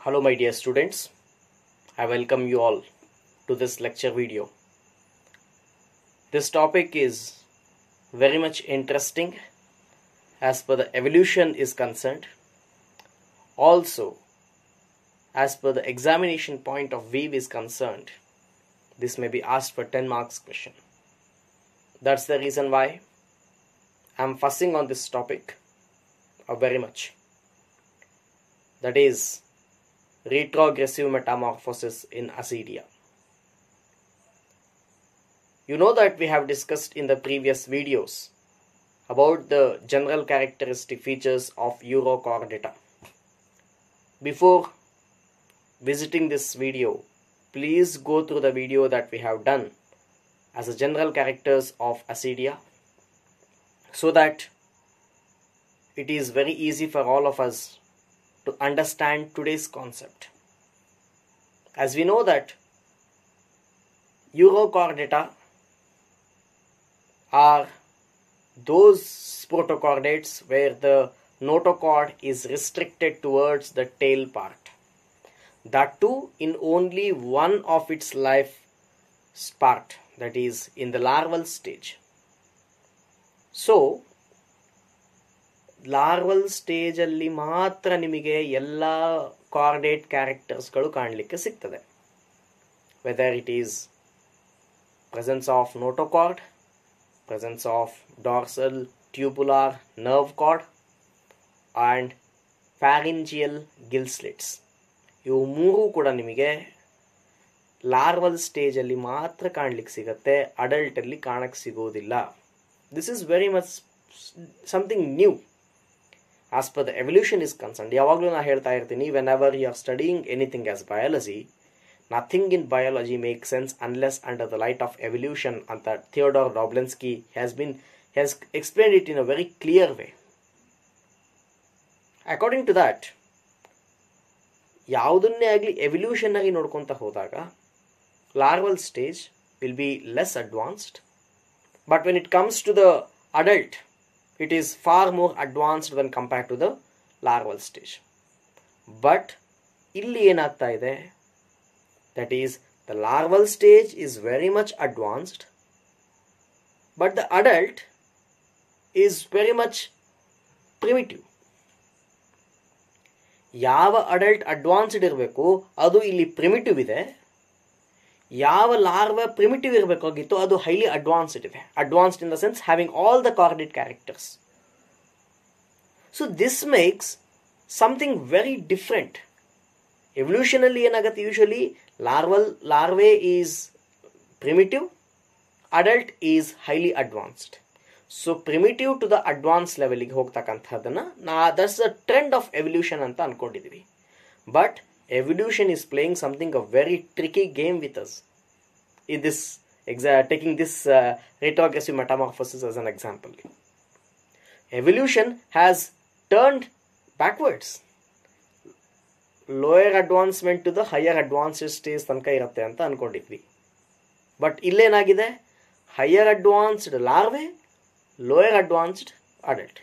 Hello my dear students, I welcome you all to this lecture video. This topic is very much interesting as per the evolution is concerned. Also, as per the examination point of view is concerned, this may be asked for 10 marks question. That's the reason why I'm fussing on this topic very much. That is retrogressive metamorphosis in ascidia. You know that we have discussed in the previous videos about the general characteristic features of Eurochordata. Before visiting this video, please go through the video that we have done as a general characters of ascidia, so that it is very easy for all of us to understand today's concept. As we know that Eurochordata are those protochordates where the notochord is restricted towards the tail part. That too in only one of its life part, that is in the larval stage. So larval ಸ್ಟೇಜಲ್ಲಿ ಮಾತ್ರ ನಿಮಗೆ ಎಲ್ಲ chordate ಕ್ಯಾರೆಕ್ಟರ್ಸ್ಗಳು ಕಾಣಲಿಕ್ಕೆ ಸಿಗ್ತದೆ. Whether it is presence of notochord, presence of dorsal tubular nerve cord and pharyngeal gill slits. ಇವು ಮೂರೂ ಕೂಡ ನಿಮಗೆ ಲಾರ್ವಲ್ ಸ್ಟೇಜಲ್ಲಿ ಮಾತ್ರ ಕಾಣಲಿಕ್ಕೆ ಸಿಗುತ್ತೆ, ಅಡಲ್ಟಲ್ಲಿ ಕಾಣಕ್ಕೆ ಸಿಗೋದಿಲ್ಲ. This is very much something new as per the evolution is concerned. ಯಾವಾಗಲೂ ನಾನು ಹೇಳ್ತಾ ಇರ್ತೀನಿ, whenever you are studying anything as biology, nothing in biology makes sense unless under the light of evolution ಅಂತ Theodore Dobzhansky has explained it in a very clear way. According to that, ಯಾವುದನ್ನೇ ಆಗಲಿ evolution ಆಗಿ ನೋಡ್ಕೊತ ಹೋದಾಗ larval stage will be less advanced, but when it comes to the adult, it is far more advanced when compared to the larval stage. But ಇಲ್ಲಿ ಏನಾಗ್ತಾ ಇದೆ, that is the larval stage is very much advanced, but the adult is very much primitive. ಯಾವ adult advanced ಇರಬೇಕು ಅದು ಇಲ್ಲಿ primitive ಇದೆ, ಯಾವ larva primitive ಇರಬೇಕಾಗಿತ್ತು ಅದು ಹೈಲಿ ಅಡ್ವಾನ್ಸ್ಡ್ ಇದೆ. Advanced in the sense having all the chordate characters. So this makes something very different. ಎವಲ್ಯೂಷನಲ್ಲಿ ಏನಾಗುತ್ತೆ, usually larvae is primitive, adult is highly advanced. So primitive to the advance ಲೆವೆಲ್ಗೆ ಹೋಗ್ತಕ್ಕಂಥದ್ದನ್ನು that's the trend of evolution ಅಂತ ಅನ್ಕೊಂಡಿದ್ದೀವಿ. But evolution is playing something a very tricky game with us in this taking this retrogressive metamorphosis as an example. Evolution has turned backwards. Lower advancement to the higher advanced stage ತನಕ ಇರುತ್ತೆ ಅಂತ ಅನ್ಕೊಂಡಿದ್ವಿ. But ಇಲ್ಲೇನಾಗಿದೆ, higher advanced larvae, lower advanced adult.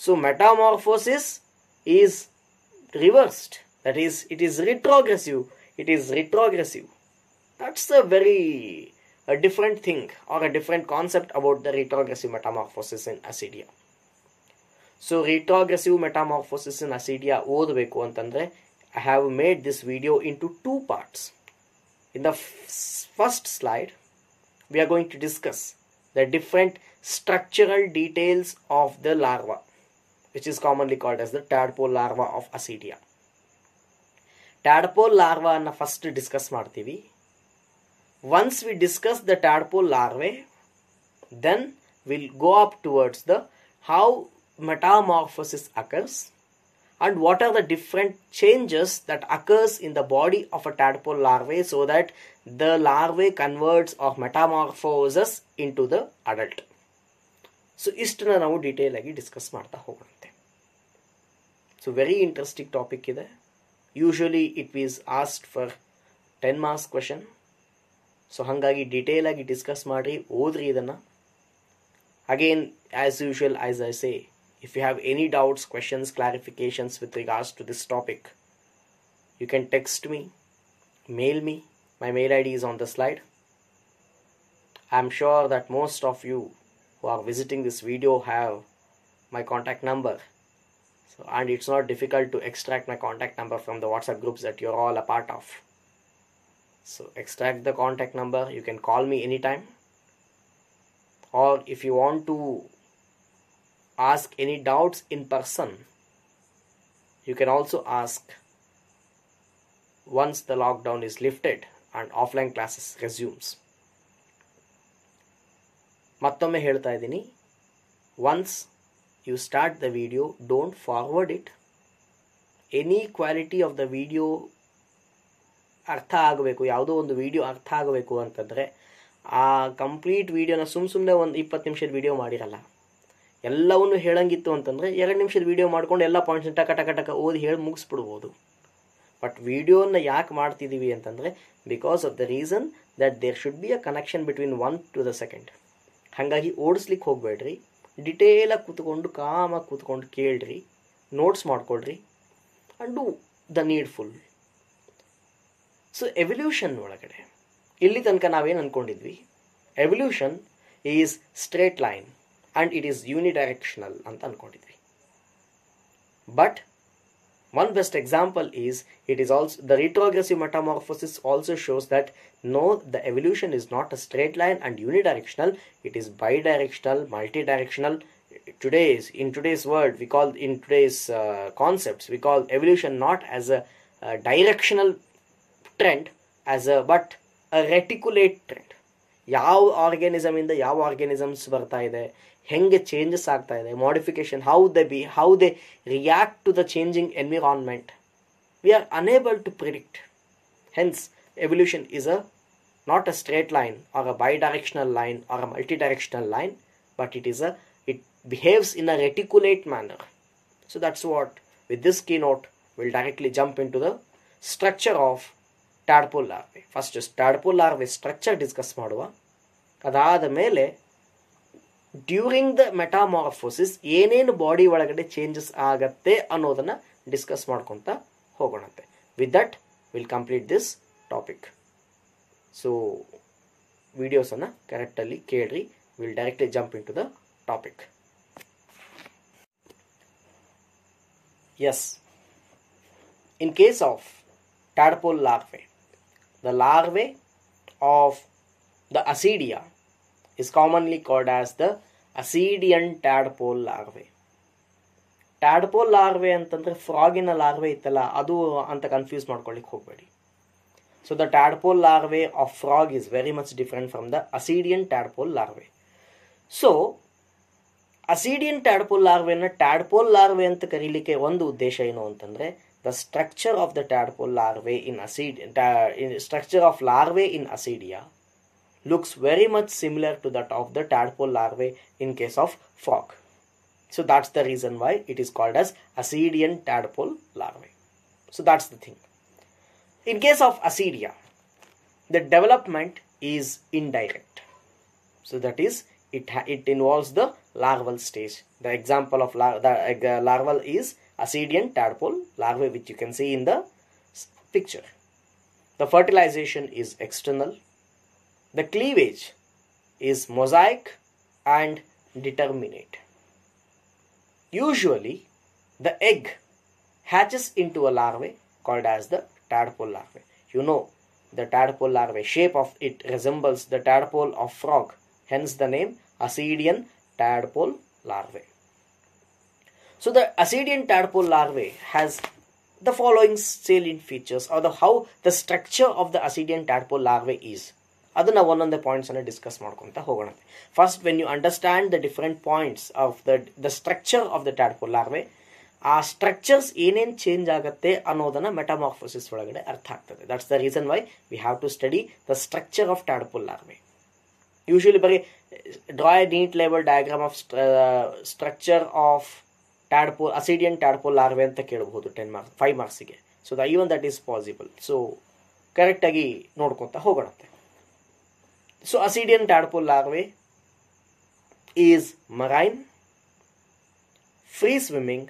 So metamorphosis is reversed. That is, it is retrogressive. It is retrogressive. That's a different thing or a different concept about the retrogressive metamorphosis in ascidia. So retrogressive metamorphosis in ascidia ಓದಬೇಕು ಅಂತಂದ್ರೆ I have made this video into two parts. In the first slide, we are going to discuss the different structural details of the larva, which is commonly called as the tadpole larva of ascidia. Tadpole larva ಅನ್ನು first discuss ಮಾಡ್ತೀವಿ. Once we discuss the tadpole larvae, then will go up towards the how metamorphosis occurs and what are the different changes that occurs in the body of a tadpole larvae so that the larvae converts of metamorphosis into the adult. So ಇಷ್ಟನ್ನ ನಾವು detail ಆಗಿ discuss ಮಾಡ್ತಾ ಹೋಗುವಂತೆ. So very interesting topic ಇದೆ. Usually it is asked for 10 marks question. So ಹಾಗಾಗಿ detail ಆಗಿ discuss ಮಾಡಿ ಓದ್ರಿ ಇದನ್ನು. Again as usual, as I say, if you have any doubts, questions, clarifications with regards to this topic, You can text me, mail me. My mail ID is on the slide. I'm sure that most of you who are visiting this video have my contact number. And it's not difficult to extract my contact number from the WhatsApp groups that you're all a part of. So extract the contact number. You can call me anytime. Or if you want to ask any doubts in person, you can also ask once the lockdown is lifted and offline classes resumes. ಮತ್ತೊಮ್ಮೆ ಹೇಳ್ತಾ ಇದ್ದೀನಿ, once you start the video, don't forward it. Any quality of the video ಅರ್ಥ ಆಗಬೇಕು, ಯಾವುದೋ ಒಂದು video ಅರ್ಥ ಆಗಬೇಕು ಅಂತಂದರೆ ಆ ಕಂಪ್ಲೀಟ್ ವಿಡಿಯೋನ ಸುಮ್ಮನೆ ಒಂದು 20 ನಿಮಿಷದ ವಿಡಿಯೋ ಮಾಡಿರಲ್ಲ. ಎಲ್ಲವನ್ನು ಹೇಳಂಗಿತ್ತು ಅಂತಂದರೆ 2 ನಿಮಿಷದ ವಿಡಿಯೋ ಮಾಡ್ಕೊಂಡು ಎಲ್ಲ ಪಾಯಿಂಟ್ಸ್ ಟಕ ಟಕ ಟಕ ಓದಿ ಹೇಳಿ ಮುಗಿಸ್ಬಿಡ್ಬೋದು. ಬಟ್ ವಿಡಿಯೋನ ಯಾಕೆ ಮಾಡ್ತಿದ್ದೀವಿ ಅಂತಂದರೆ because of the reason that there should be a connection between 1 to the second. ಹಾಗಾಗಿ ಓಡಿಸ್ಲಿಕ್ಕೆ ಹೋಗಬೇಡ್ರಿ, ಡಿಟೇಲಾಗಿ ಕೂತ್ಕೊಂಡು ಕಾಮಾಗಿ ಕೂತ್ಕೊಂಡು ಕೇಳ್ರಿ, ನೋಟ್ಸ್ ಮಾಡ್ಕೊಳ್ರಿ and do the needful. So evolution ಒಳಗಡೆ ಇಲ್ಲಿ ತನಕ ನಾವೇನು ಅಂದ್ಕೊಂಡಿದ್ವಿ, evolution is straight line and it is unidirectional ಅಂತ ಅಂದ್ಕೊಂಡಿದ್ವಿ. But one best example is it is also the retrogressive metamorphosis also shows that no, the evolution is not a straight line and unidirectional, it is bidirectional, multidirectional. In today's world we call, in today's concepts we call evolution not as a directional trend but a reticulate trend. ಯಾವ organism ಇಂದ ಯಾವ organisms ಬರ್ತಾ ಇದೆ, ಹೆಂಗೆ changes ಆಗ್ತಾ ಇದೆ, modification, how they react to the changing environment, we are unable to predict. Hence evolution is not a straight line or a bidirectional line or a multidirectional line, but it behaves in a reticulate manner. So that's what, with this keynote, we'll directly jump into the structure of tadpole larvae. First tadpole larvae structure discuss ಮಾಡುವ. ಅದಾದ ಮೇಲೆ during the ಮೆಟಾಮಾರ್ಫೋಸಿಸ್ ಏನೇನು body ಒಳಗಡೆ changes ಆಗತ್ತೆ ಅನ್ನೋದನ್ನು discuss ಮಾಡ್ಕೊತ ಹೋಗೋಣಂತೆ. With that will complete this topic. So ವಿಡಿಯೋಸನ್ನು ಕರೆಕ್ಟಲ್ಲಿ ಕೇಳ್ರಿ. Will directly jump into the topic. Yes, in case of tadpole larvae, the larvae of the ascidia is commonly called as the ascidian tadpole larvae. Tadpole larvae ಅಂತಂದ್ರೆ ಫ್ರಾಗಿನ larvae ಇತ್ತಲ್ಲ ಅದು ಅಂತ confuse ಮಾಡ್ಕೊಳ್ಳಿಕ್ಕೆ ಹೋಗಬೇಡಿ. So the tadpole larvae of frog is very much different from the ascidian tadpole larvae. So ascidian tadpole larvae ನ tadpole larvae ಅಂತ ಕರೀಲಿಕ್ಕೆ ಒಂದು ಉದ್ದೇಶ ಏನು ಅಂತಂದ್ರೆ, the structure of the tadpole larvae structure of larvae in ascidia looks very much similar to that of the tadpole larvae in case of frog. So that's the reason why it is called as ascidian tadpole larvae. So that's the thing. In case of ascidia, the development is indirect. So that is, it involves the larval stage. The example of larval is ascidian tadpole larvae, which you can see in the picture. The fertilization is external. The cleavage is mosaic and determinate. Usually, the egg hatches into a larvae called as the tadpole larvae. You know, the tadpole larvae shape of it resembles the tadpole of frog. Hence the name ascidian tadpole larvae. So the ascidian tadpole larvae has the following salient features, or how the structure of the ascidian tadpole larvae is. ಅದನ್ನ ಒಂದೊಂದೇ points ಅನ್ನು discuss ಮಾಡ್ಕೊಂತ ಹೋಗೋಣ. First, when you understand the different points of the structure of the tadpole larvae, ಆ structures ಏನೇನು change ಆಗುತ್ತೆ ಅನ್ನೋದನ್ನ metamorphosis ಒಳಗಡೆ ಅರ್ಥ ಆಗ್ತದೆ. That's the reason why we have to study the structure of tadpole larvae. Usually ಬರೀ draw a neat label diagram of structure of ascidian tadpole larvae ಅಂತ ಕೇಳಬಹುದು 5 ಮಾರ್ಕ್ಸಿಗೆ. So even that is possible. So ಕರೆಕ್ಟಾಗಿ ನೋಡ್ಕೊತ ಹೋಗೋಣಂತೆ. So ascidian tadpole larvae is marine, free swimming